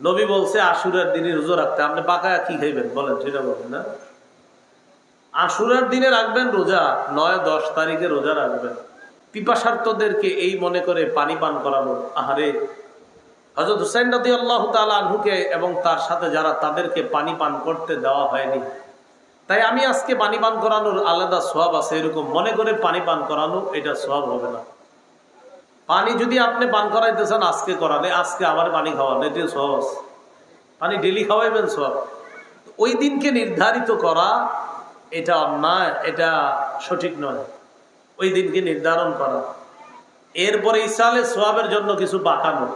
নবী বলছে আশুরার দিনে রোজা রাখতে, আপনি পাকায়া কি খাইবেন বলেন, সেটা বলেন না। আশুরার দিনে রাখবেন রোজা, 9-10 তারিখে রোজা রাখবেন। পিপাসার্তদেরকে এই মনে করে পানি পান করানো। আহারে, হযরত হুসাইন রাদিয়াল্লাহু তাআলা আনহুকে এবং তার সাথে যারা, তাদেরকে পানি পান করতে দেওয়া হয়নি। তাই আমি আজকে পানি পান করানোর আলাদা সওয়াব আছে, এরকম মনে করে পানি পান করানো, এটা সওয়াব হবে না। পানি যদি আপনি পান করাইতে চান আজকে করালে, আজকে আবার পানি খাওয়ান, এটা সহজ। পানি ডেলি খাওয়াইবেন সওয়াব। ওই দিনকে নির্ধারিত করা এটা অন্যায়, এটা সঠিক নয়। ওই দিনকে নির্ধারণ করা, এরপরে ইসালে সোয়াবের জন্য কিছু পাকানো।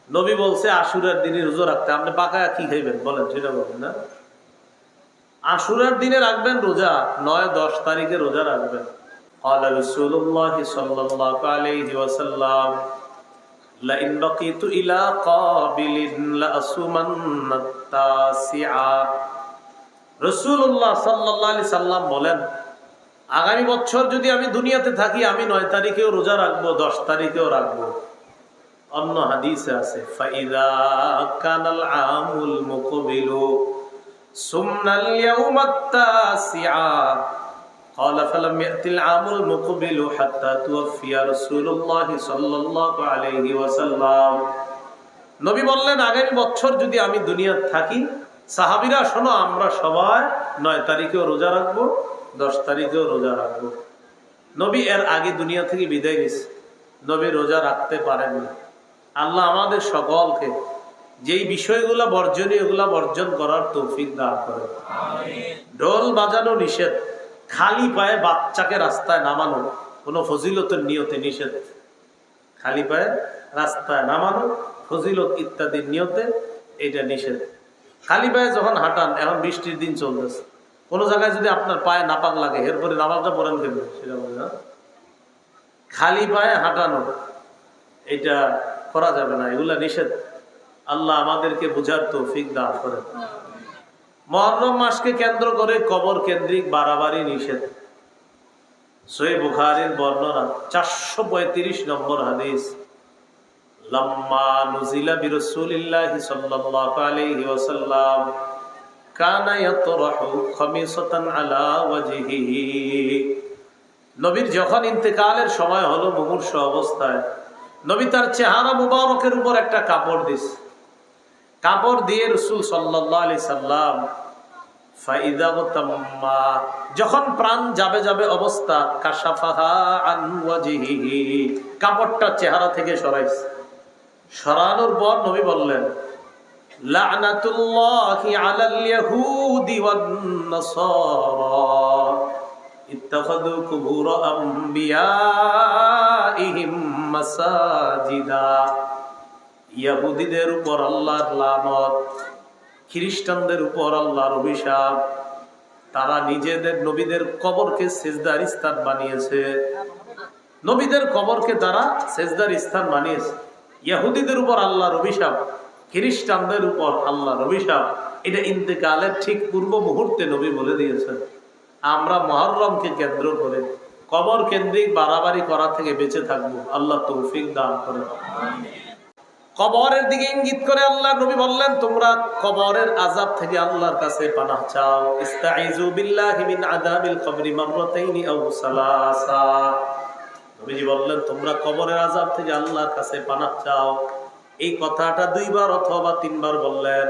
নবী বলছে আশুরার দিনে রোজা রাখতে, আপনি পাকায়া কি খাইবেন বলেন, সেটা বলেন না। আশুরার দিনে রাখবেন রোজা, 9-10 তারিখে রোজা রাখবেন। قال رسول الله صلى الله عليه وسلم لئن بقيت إلى قابل لأصومن التاسع। রাসূলুল্লাহ সাল্লাল্লাহু আলাইহি সাল্লাম বলেন, আগামী বছর যদি আমি দুনিয়াতে থাকি, আমি 9 তারিখেও রোজা রাখবো, 10 তারিখেও রাখবো। অন্য হাদিসে আছে ফাইদা কানাল আমুল মুকবিলু সুমনাল ইয়াউমাত তাসিআ قال فلم يأتي العام المقبل حتى توفي رسول الله صلى الله عليه وسلم। নবী বললেন, আগামী বছর যদি আমি দুনিয়াতে থাকি, সাহাবীরা শোনো, আমরা সবাই 9 তারিখেও রোজা রাখবো, 10 তারিখেও রোজা রাখবো। নবী এর আগে দুনিয়া থেকে বিদায় নিছে, নবী রোজা রাখতে পারেননি। আল্লাহ আমাদের সকলকে যেই বিষয়গুলো বর্জনীয়, এগুলা বর্জন করার তৌফিক দান করেন। ঢোল বাজানো নিষেধ, খালি পায়ে বাচ্চাকে রাস্তায় নামানো কোনো ফজিলতের নিয়তে নিষেধ। খালি পায়ে রাস্তায় নামানো ফজিলত ইত্যাদির নিয়তে এটা নিষেধ। খালি পায়ে যখন হাঁটান, এখন বৃষ্টির দিন চলতেছে, কোনো জায়গায় যদি আপনার পায়ে নাপাক লাগে, এরপরে নামাজটা পড়েন কেন, সেটা বলে না। খালি পায়ে হাঁটানো এটা করা যাবে না, এগুলা নিষেধ। আল্লাহ আমাদেরকে বুঝার তৌফিক দান করেন। মুহররম মাসকে কেন্দ্র করে কবর কেন্দ্রিক বাড়াবাড়ি নিষেধ। সহিহ বুখারীর বর্ণনা 435 নম্বর হাদিস, লাম্মা নুজিলা বিরাসূলিল্লাহি সাল্লাল্লাহু আলাইহি ওয়াসাল্লাম কানা ইয়াতরাহু খামিসাতান আলা ওয়াজহিহি। নবীর যখন ইন্তেকালের সময় হলো, মুমূর্ষ অবস্থায়, নবী তার চেহারা মুবারকের উপর একটা কাপড় দিস। কাপড় দিয়ে রাসূল সাল্লাল্লাহু আলাইহি সাল্লাম ফাইদা তাম্মা, যখন প্রাণ যাবে যাবে অবস্থা, কাশাফাহা আন ওয়াজহিহি, কাপড়টা চেহারা থেকে সরাইছে। সরানোর পর নবী বললেন, লা'নাতুল্লাহি আলাল ইয়াহুদি ওয়ান নাসারা ইত্তাখাযু কুবুর আমবিয়াইহিম মাসাজিদা। ইহুদিদের উপর আল্লাহর লানত, খ্রিস্টানদের উপর আল্লাহর অভিশাপ। তারা নিজেদের নবীদের কবরকে সিজদার স্থান বানিয়েছে। নবীদের কবরকে তারা সিজদার স্থান বানিয়েছে। ইহুদিদের উপর আল্লাহর অভিশাপ, খ্রিস্টানদের উপর আল্লাহর অভিশাপ। এটা ইন্তেকালের ঠিক পূর্ব মুহূর্তে নবী বলে দিয়েছেন। আমরা মুহররমকে কেন্দ্র করে কবর কেন্দ্রিক বাড়াবাড়ি করা থেকে বেঁচে থাকবো। আল্লাহ তৌফিক দান করেন। কবরের দিকে ইঙ্গিত করে আল্লাহ নবী বললেন, তোমরা কবরের আযাব থেকে আল্লাহর কাছে পানাহ চাও। ইস্তাইযু বিল্লাহি মিন আযাবিল কবরি মাররাতাইনি আও সালাসা। নবীজি বললেন, তোমরা কবরের আযাব থেকে আল্লাহর কাছে পানাহ চাও। এই কথাটা 2 বার অথবা 3 বার বললেন।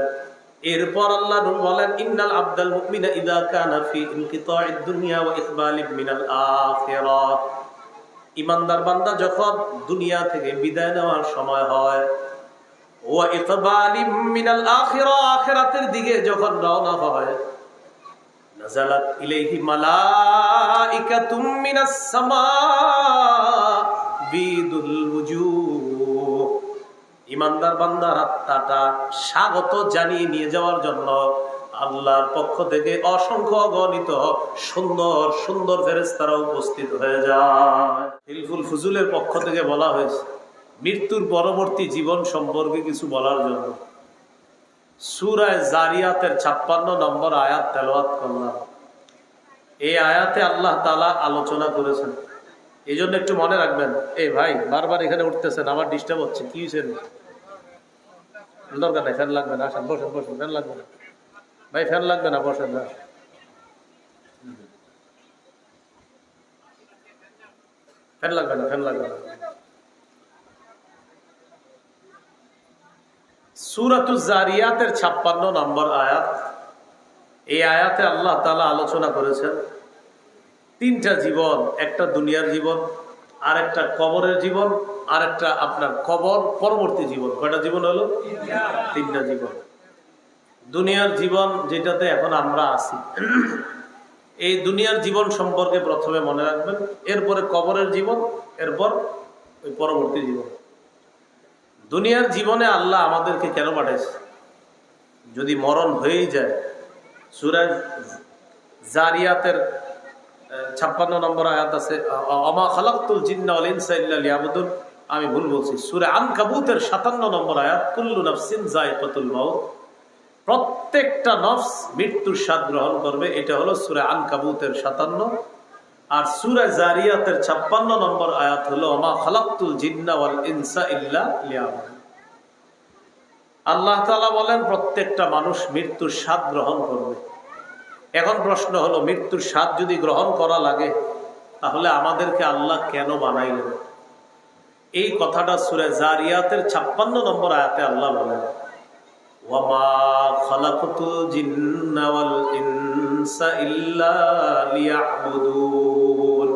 এরপর আল্লাহ নবী বলেন, ইন্নাল আবদাল মুমিনা ইযা কানা ফি ইনকিতাইদ দুনিয়া ওয়া ইকবালিম মিনাল আখিরাহ। ঈমানদার বান্দা যখন দুনিয়া থেকে বিদায় নেওয়ার সময় হয়, ওয়া ইকবালিম মিনাল আখিরাহ, আখিরাতের দিকে যখন রওনা হয়, নাযালাত ইলাইহি মালাইকাতুম মিনাস সামা বিদুল ওয়ুজুহ। ঈমানদার বান্দার আত্মাটা স্বাগত জানিয়ে নিয়ে যাওয়ার জন্য আল্লাহর পক্ষ থেকে অসংখ্য অগণিত সুন্দর সুন্দর ফেরেশতারা উপস্থিত হয়ে যায়। হিলফুল ফুজুলের পক্ষ থেকে বলা হয়েছে মৃত্যুর পরবর্তী জীবন সম্পর্কে কিছু বলার জন্য। সূরা জারিয়াতের 56 নম্বর আয়াত তেলাওয়াত করলাম। এই আয়াতে আল্লাহ তাআলা আলোচনা করেছেন। এই জন্য একটু মনে রাখবেন। এই ভাই বারবার এখানে উঠতেছেন, আমার ডিস্টার্ব হচ্ছে, কি হয়েছে? দরকার নাই, ফ্যান লাগবে না, আসেন বসেন বসেন, ফ্যান লাগবে না ভাই, ফ্যান লাগবে না, বসেন না, ফ্যান লাগবে না, ফ্যান লাগবে না। সূরাতুজ জারিয়াতের 56 নম্বর আয়াত। এই আয়াতে আল্লাহ তাআলা আলোচনা করেছেন তিনটা জীবন, একটা দুনিয়ার জীবন, আর একটা কবরের জীবন, আর একটা আপনার কবর পরবর্তী জীবন। কয়টা জীবন হলো? তিনটা জীবন। দুনিয়ার জীবন যেটাতে এখন আমরা আছি, এই দুনিয়ার জীবন সম্পর্কে প্রথমে মনে রাখবেন, এরপরে কবরের জীবন, এরপর ওই পরবর্তী জীবন। দুনিয়ার জীবনে আল্লাহ আমাদেরকে কেন পাঠাইছে? যদি মরণ হয়েই যায়, সূরা জারিয়াতের 56 নম্বর আয়াত আছে, ওমা খালাকতুল জিন্না ওয়াল ইনসা ইল্লা লিয়াবুদুন। আমি ভুল বলছি, সূরা আনকাবুতের 57 নম্বর আয়াত, কুল্লু নাফসিন যায়কাতুল মাউত। প্রত্যেকটা নফস মৃত্যুর স্বাদ গ্রহণ করবে। এটা হলো সূরা আনকাবুতের 57। আর সূরা জারিয়াতের 56 নম্বর আয়াত হলো ওমা খালাকতুল জিন্না ওয়াল ইনসা ইল্লা লিয়াবুদুন। আল্লাহ তাআলা বলেন প্রত্যেকটা মানুষ মৃত্যুর স্বাদ গ্রহণ করবে। এখন প্রশ্ন হলো, মৃত্যুর স্বাদ যদি গ্রহণ করা লাগে, তাহলে আমাদেরকে আল্লাহ কেন বানাইলেন? এই কথাটা সূরা জারিয়াতের 56 নম্বর আয়াতে আল্লাহ বলেন, ওয়ামা খালাকতুল জিন্না ওয়াল ইনসা ইল্লা লিয়াবুদুন।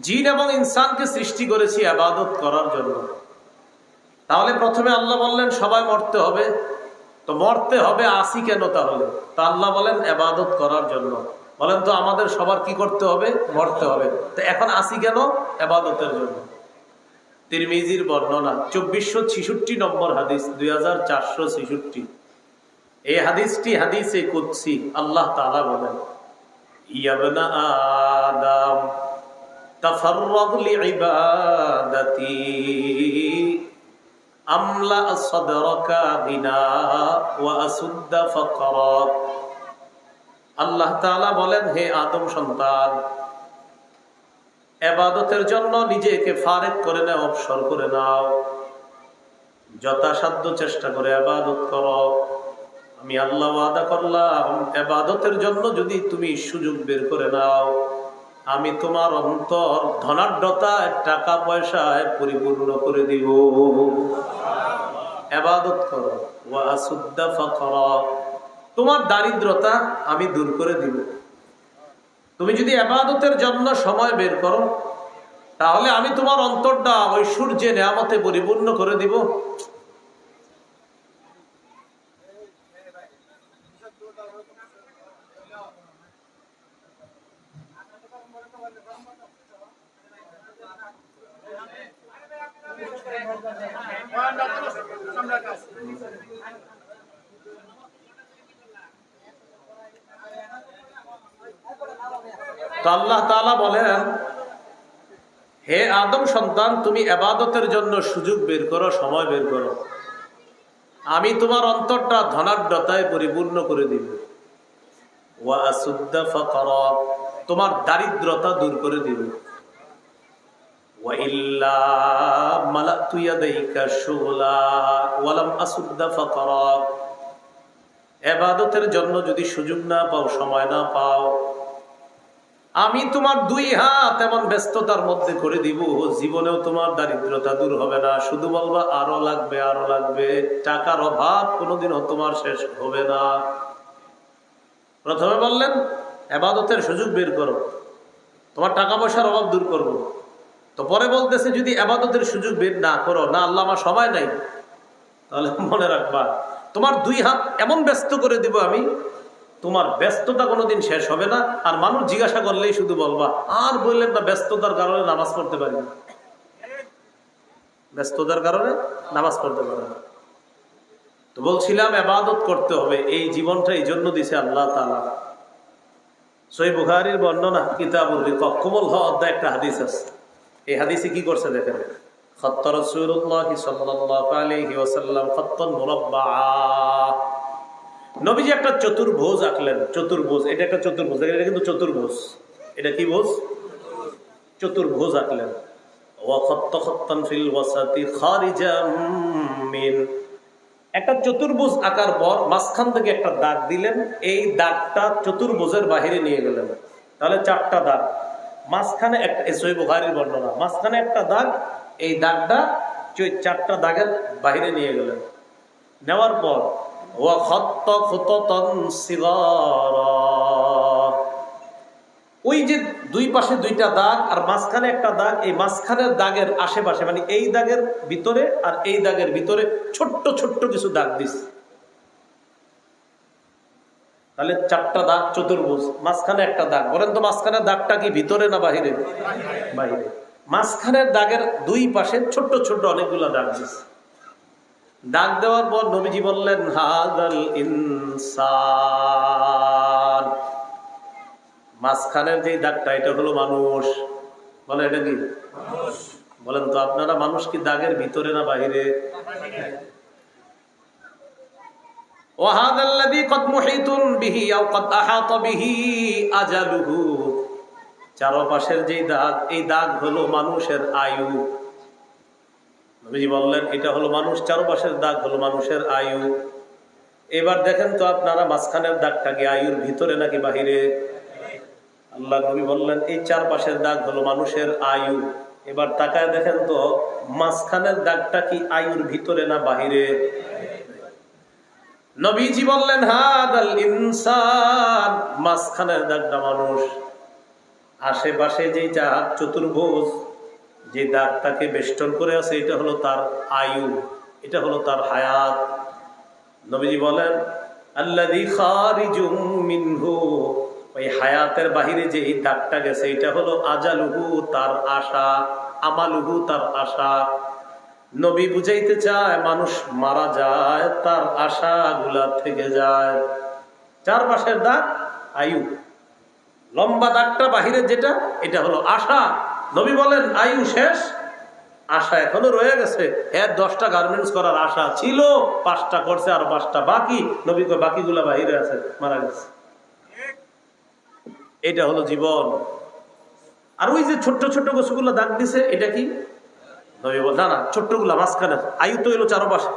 জিন এবং ইনসানকে সৃষ্টি করেছি ইবাদত করার জন্য। তাহলে প্রথমে আল্লাহ বললেন সবাই মরতে হবে, তো মরতে হবে আসি কেন তাহলে? তা আল্লাহ বলেন ইবাদত করার জন্য। বলেন তো আমাদের সবার কি করতে হবে? মরতে হবে। তো এখন আসি কেন? ইবাদতের জন্য। তিরমিজির বর্ণনা 2466 নম্বর হাদিস, 2466। এই হাদিসটি হাদিসে কুদসি। আল্লাহ তাআলা বলেন, ইয়া ইবনা আদম তাফাররাগ লিইবাদাতি আমলা সাদরাকা বিনা ওয়া আসুদ্দা ফাকরাক। আল্লাহ তাআলা বলেন, হে আদম সন্তান, ইবাদতের জন্য নিজেকে ফারেক করে নাও, অবসর করে নাও, যথাসাধ্য চেষ্টা করে ইবাদত করো। আমি আল্লাহ ওয়াদা করলাম, ইবাদতের জন্য যদি তুমি সুযোগ বের করে নাও, আমি তোমার অন্তর ধনাঢ্যতায়, টাকা পয়সায় পরিপূর্ণ করে দিব। ইবাদত করো। ওয়া আসুদ্দা ফাকরা, তোমার দারিদ্রতা আমি দূর করে দিব। তুমি যদি ইবাদতের জন্য সময় বের করো, তাহলে আমি তোমার অন্তরটা ঐশ্বর্যে নিয়ামতে পরিপূর্ণ করে দিব। তো আল্লাহ তাআলা বলেন, হে আদম সন্তান, তুমি ইবাদতের জন্য সুযোগ বের করো, সময় বের করো, আমি তোমার অন্তরটা ধনাঢ্যতায় পরিপূর্ণ করে দিব। ওয়া আসুদ্দা ফাকরা, তোমার দারিদ্রতা দূর করে দিব। ওয়া ইল্লা মালাতু ইয়াদাইকা শুগলা ওয়া লাম আসুদ্দা ফাকরা, ইবাদতের জন্য যদি সুযোগ না পাও, সময় না পাও, আমি তোমার দুই হাত এমন ব্যস্ততার মধ্যে করে দিব, জীবনেও তোমার দারিদ্রতা দূর হবে না। শুধু বলবা আরো লাগবে, আরো লাগবে। টাকার অভাব কোনোদিনও তোমার শেষ হবে না। প্রথমে বললেন ইবাদতের সুযোগ বের করো, তোমার টাকা পয়সার অভাব দূর করব। তো পরে বলতেছে যদি ইবাদতের সুযোগ বের না করো, না আল্লাহ আমার সময় নাই, তাহলে মনে রাখবা তোমার দুই হাত এমন ব্যস্ত করে দিব আমি, তোমার ব্যস্ততা কোনোদিন শেষ হবে না। আর মানুষ জিজ্ঞাসা করলেই শুধু বলবা, আর বললেন না ব্যস্ততার কারণে নামাজ পড়তে পারি না, ব্যস্ততার কারণে নামাজ পড়তে পারে না। তো বলছিলাম ইবাদত করতে হবে। এই জীবনটা এই জন্য দিছে আল্লাহ তাআলা। সহিহ বুখারীর বর্ণনা, কিতাবুর রিকাক, কোমল হওয়া অধ্যায় একটা হাদিস আছে। এই হাদিসে কি করছে দেখেন, খাত্তা রাসূলুল্লাহ সাল্লাল্লাহু আলাইহি ওয়াসাল্লাম খাত্তান মুরাব্বাআ। নবীজি একটা চতুর্ভুজ আঁকলেন। চতুর্ভুজ, এটা একটা চতুর্ভুজ, এটা কিন্তু চতুর্ভুজ। এটা কি ভুজ? চতুর্ভুজ আঁকলেন। ওয়া খাত্তা খাত্তান ফিল ওয়াসাতি খারিজাম মিন একটা চতুর্ভুজ আকার পর মাঝখান থেকে একটা দাগ দিলেন, এই দাগটা চতুর্ভুজের বাহিরে নিয়ে গেলেন, তাহলে 4টা দাগ। মাঝখানে একটা, সহিহ বুখারীর বর্ণনা, মাঝখানে একটা দাগ, এই দাগটা 4টা দাগের বাহিরে নিয়ে গেলেন। নেওয়ার পর ওয়া খাত্ত খুতাতান সিগারা, ওই যে দুই পাশে 2টা দাগ আর মাঝখানে একটা দাগ, এই মাঝখানের দাগের আশেপাশে, মানে এই দাগের ভিতরে আর এই দাগের ভিতরে ছোট্ট ছোট্ট কিছু দাগ দিস। তাহলে 4টা দাগ চতুর্ভুজ, মাঝখানে একটা দাগ। বলেন তো মাঝখানের দাগটা কি ভিতরে না বাহিরে? বাহিরে। মাঝখানের দাগের 2 পাশে ছোট্ট ছোট্ট অনেকগুলো দাগ দিস। দাগ দেওয়ার পর নবীজি বললেন, হাদাল ইনসান, মাঝখানের যে দাগটা এটা হলো মানুষ। বলে এটা কি মানুষ? বলেন তো আপনারা, মানুষ কি দাগের ভিতরে না বাহিরে? ওয়াহাদাল্লাযী ক্বাদ মুহীতুন বিহি আও ক্বাদ আহাতা বিহি আজালুহু, চারপাশের যে দাগ, এই দাগ হলো মানুষের আয়ু। নবীজি বললেন এটা হলো মানুষ, চারপাশের দাগ হলো মানুষের আয়ু। এবার দেখেন তো আপনারা, মাঝখানের দাগটা কি আয়ুর ভিতরে নাকি বাহিরে? আল্লাহ নবী বললেন এই 4 পাশের দাগ হলো মানুষের আয়ু। এবার তাকায় দেখেন তো মাঝখানের দাগটা কি আয়ুর ভিতরে না বাহিরে? নবীজি বললেন হাদাল ইনসান, মাঝখানের দাগটা মানুষ, আশেপাশে যে দাগ চতুর্ভুজ, যে দাগটাকে বেষ্টন করে আছে, এটা হলো তার আয়ু, এটা হলো তার হায়াত। নবীজি বলেন আল্লাযী খারিজুম মিনহু, ওই হায়াতের বাহিরে যে এই দাগটা গেছে, এটা হলো আজালুহু, তার আশা, আমালুহু, তার আশা। নবী বুঝাইতে চায় মানুষ মারা যায়, তার আশা গুলা থেকে যায়। 4 পাশের দাগ আয়ু, লম্বা দাগটা বাহিরে যেটা, এটা হলো আশা। নবী বলেন আয়ু শেষ, আশা এখনো রয়ে গেছে। এর 10টা গার্মেন্টস করার আশা ছিল, 5টা করছে, আর 5টা বাকি। নবী কয় বাকিগুলা বাহিরে আছে, মারা গেছে। এটা হলো জীবন। আর ওই যে ছোট্ট ছোট্ট গোছগুলো দাগ দিছে, এটা কি? না না, ছোট্টগুলা মাঝখানে আয়ু তো এলো চারপাশে,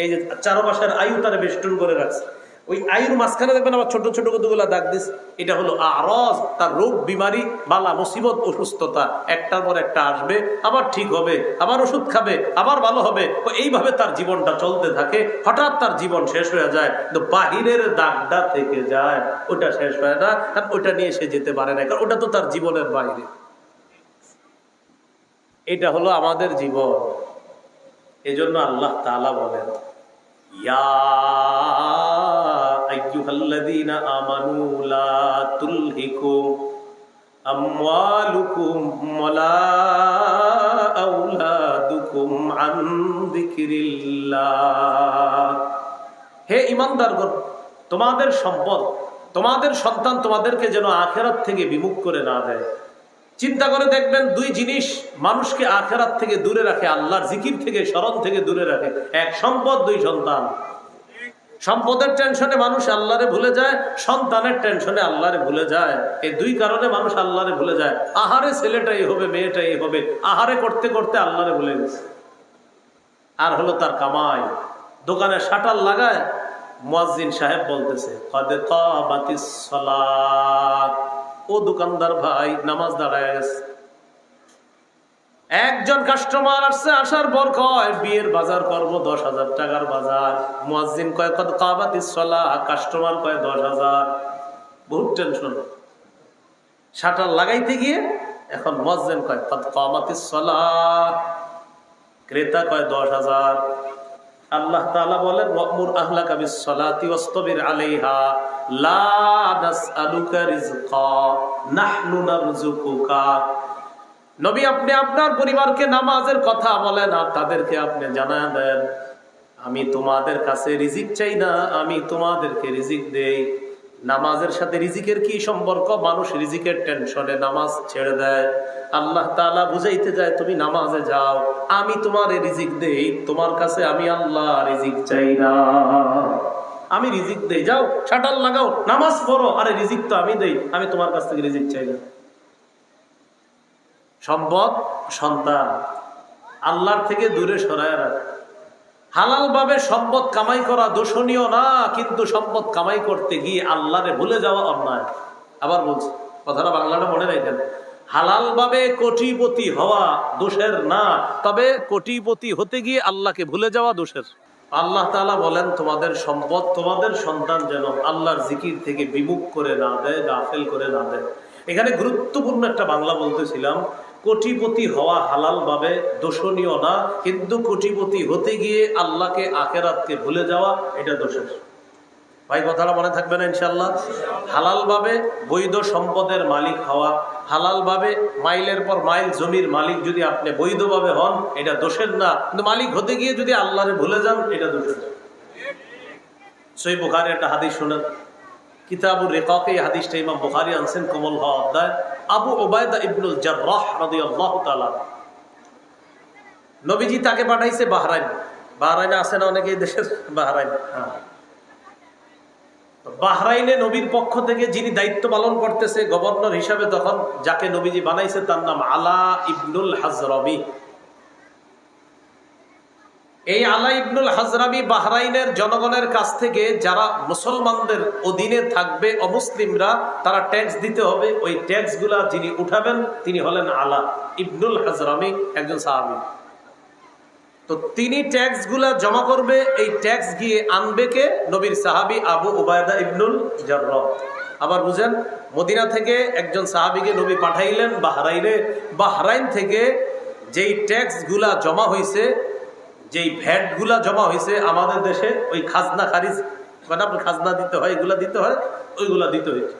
এই যে চারপাশের আয়ু তারা বেষ্টন করে রাখছে। ওই আয়ুর মাঝখানে দেখবেন আবার ছোট ছোট কতগুলা দাগ দিস, এটা হলো আরজ, তার রোগ বিমারি, বালা মুসিবত, অসুস্থতা, একটার পর একটা আসবে, আবার ঠিক হবে, আবার ওষুধ খাবে, আবার ভালো হবে। এইভাবে তার জীবনটা চলতে থাকে। হঠাৎ তার জীবন শেষ হয়ে যায়, কিন্তু বাহিরের দাগটা থেকে যায়, ওটা শেষ হয় না, কারণ ওটা নিয়ে সে যেতে পারে না, কারণ ওটা তো তার জীবনের বাইরে। এটা হলো আমাদের জীবন। এজন্য আল্লাহ তাআলা বলেন ইয়া আইয়ুহাল্লাযীনা আমানু লা তুলহিকুম আমওয়ালুকুম ওয়ালা আওলাদুকুম আন যিকরিল্লাহ। হে ঈমানদারগণ, তোমাদের সম্পদ, তোমাদের সন্তান তোমাদেরকে যেন আখিরাত থেকে বিমুখ করে না দেয়। চিন্তা করে দেখবেন, 2 জিনিস মানুষকে আখিরাত থেকে দূরে রাখে, আল্লাহর জিকির থেকে, স্মরণ থেকে দূরে রাখে। 1 সম্পদ, 2 সন্তান। সম্পদের টেনশনে মানুষ আল্লাহরে ভুলে যায়, সন্তানের টেনশনে আল্লাহরে ভুলে যায়। এই 2 কারণে মানুষ আল্লাহরে ভুলে যায়। আহারে ছেলেটাই হবে, মেয়েটাই হবে, আহারে করতে করতে আল্লাহরে ভুলে গেছে। আর হলো তার কামাই। দোকানে শাটার লাগায়, মুয়াজ্জিন সাহেব বলতেছে কদ কামাতিস সালাত, ও দোকানদার ভাই নামাজ দাঁড়ায় গেছে। একজন কাস্টমার আসছে, আসার পর কয় বিয়ের বাজার করবো, 10,000 টাকার বাজার। মুয়াজ্জিন কয় কদ কামাতিস সালাহ, কাস্টমার কয় 10,000। বহুত টেনশন। শাটার লাগাইতে গিয়ে এখন মুয়াজ্জিন কয় কদ কামাতিস সালাহ, ক্রেতা কয় 10,000। আল্লাহ তাআলা বলেন ওয়ামুর আহলাকা বিস-সালাতি ওয়াসতাবির আলাইহা লা নাসআলুকা রিজকা নাহনু নারযুকুকা। নবী, আপনি আপনার পরিবারকে নামাজের কথা বলেন আর তাদেরকে আপনি জানায় দেন আমি তোমাদের কাছে রিজিক চাই না, আমি তোমাদেরকে রিজিক দেই। নামাজের সাথে রিজিকের কি সম্পর্ক? মানুষ রিজিকের টেনশনে নামাজ ছেড়ে দেয়। আল্লাহ তাআলা বুঝাইতে যায় তুমি নামাজে যাও, আমি তোমার রিজিক দেই, তোমার কাছে আমি আল্লাহ রিজিক চাই না, আমি রিজিক দেই। যাও শাটার লাগাও, নামাজ পড়ো, আরে রিজিক তো আমি দেই, আমি তোমার কাছ থেকে রিজিক চাই না। সম্পদ, সন্তান আল্লাহর থেকে দূরে সরায় রাখ। হালাল ভাবে সম্পদ কামাই করা দোষণীয় না, কিন্তু সম্পদ কামাই করতে গিয়ে আল্লাহরে ভুলে যাওয়া অন্যায়। আবার বলছি, কথাটা বাংলাটা মনে রাখেন। হালাল ভাবে কোটিপতি হওয়া দোষের না, তবে কোটিপতি হতে গিয়ে আল্লাহকে ভুলে যাওয়া দোষের। আল্লাহ তাআলা বলেন, তোমাদের সম্পদ, তোমাদের সন্তান যেন আল্লাহর জিকির থেকে বিমুখ করে না দেয়, গাফেল করে না দেয়। এখানে গুরুত্বপূর্ণ একটা বাংলা বলতেছিলাম, কোটিপতি হওয়া হালাল ভাবে দোষণীয় না, কিন্তু কোটিপতি হতে গিয়ে আল্লাহকে আখিরাতকে ভুলে যাওয়া এটা দোষের। ভাই কথাটা মনে থাকবে না ইনশাআল্লাহ? হালাল ভাবে বৈধ সম্পদের মালিক হওয়া, হালাল ভাবে মাইলের পর মাইল জমির মালিক যদি আপনি বৈধভাবে হন, এটা দোষের না, কিন্তু মালিক হতে গিয়ে যদি আল্লাহরে ভুলে যান, এটা দোষের। সহিহ বুখারী একটা হাদিস শুনেন, কিতাবুর রিকাকে এই হাদিসটা ইমাম বুখারী আনছেন কোমল হওয়া অধ্যায়। আবু উবাইদা ইবনুল জাররাহ রাদিয়াল্লাহু তাআলা, নবীজি তাকে পাঠাইছে বাহরাইন। বাহরাইনে আছে না অনেকে দেশের? বাহরাইন, বাহরাইনে নবীর পক্ষ থেকে যিনি দায়িত্ব পালন করতেছে গভর্নর হিসাবে, তখন যাকে নবীজি বানাইছে তার নাম আলা ইবনুল হাজরামি। এই আলা ইবনুল হাজরামি বাহরাইনের জনগণের কাছ থেকে যারা মুসলমানদের অধীনে থাকবে, অমুসলিমরা, তারা ট্যাক্স দিতে হবে। ওই ট্যাক্স গুলা যিনি উঠাবেন তিনি হলেন আলা ইবনুল হাজরামি, একজন সাহাবী। তো তিনি ট্যাক্স গুলা জমা করবে, এই ট্যাক্স গিয়ে আনবে কে? নবীর সাহাবী আবু উবায়দা ইবনুল জাররাহ। আবার বুঝেন, মদিনা থেকে একজন সাহাবীকে নবী পাঠাইলেন বাহরাইনে। বাহরাইন থেকে যেই ট্যাক্স গুলা জমা হয়েছে, যেই ভ্যাট গুলা জমা হয়েছে আমাদের দেশে, ওই খাজনা খারিজ মানে আপনার খাজনা দিতে হয়, এগুলা দিতে হয়, ওইগুলা দিতে হয়েছে।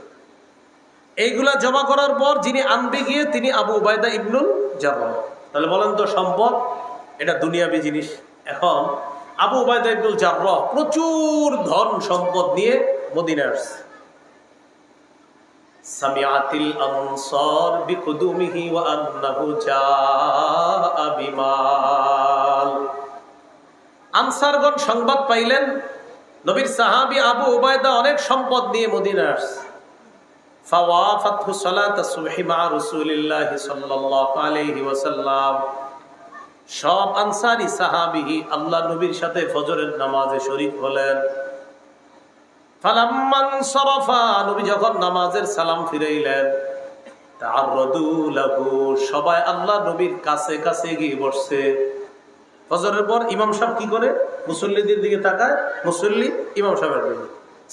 এইগুলা জমা করার পর যিনি আনবে গিয়ে তিনি আবু উবায়দা ইবনুল জাররাহ। তাহলে বলেন তো, সম্পদ এটা দুনিয়াবি জিনিস। এখন আবু উবায়দা ইবনুল জাররাহ প্রচুর ধন সম্পদ নিয়ে মদিনায় আসছে। সামিআতিল আনসার বিকুদুমিহি ওয়া আন্নাহু জাআ বিমাল। আনসারগণ সংবাদ পাইলেন নবীর সাহাবী আবু উবায়দা অনেক সম্পদ নিয়ে মদিনায় আসছে। ফাওয়াফাতহু সালাতাস সুবহি মা রাসূলিল্লাহি সাল্লাল্লাহু আলাইহি ওয়াসাল্লাম। সব আনসারী সাহাবী আল্লাহ নবীর সাথে ফজরের নামাজে শরীক হলেন। ফালাম্মান সারাফা, নবী যখন নামাজের সালাম ফিরাইলেন, তাআররাদু লাহু, সবাই আল্লাহ নবীর কাছে কাছে গিয়ে বসছে। ফজরের পর ইমাম সাহেব কি করে? মুসল্লিদের দিকে তাকায়, মুসল্লি ইমাম সাহেবের দিকে।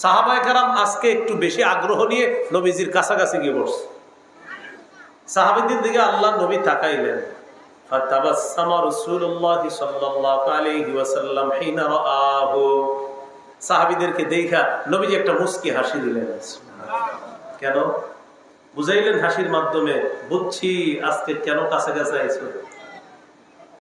সাহাবায়ে কেরাম আজকে একটু বেশি আগ্রহ নিয়ে নবীজির কাছাকাছি গিয়ে বসছে। সাহাবীদের দিকে আল্লাহ নবী তাকাইলেন। ফাতাবাসসামা রাসূলুল্লাহ সাল্লাল্লাহু আলাইহি ওয়াসাল্লাম হিনা রাআহু। সাহাবীদেরকে দেখা নবীজি একটা মুস্কি হাসি দিলেন। কেন? বুঝাইলেন হাসির মাধ্যমে, বুঝছি আজকে কেন কাছাকাছি আইছো।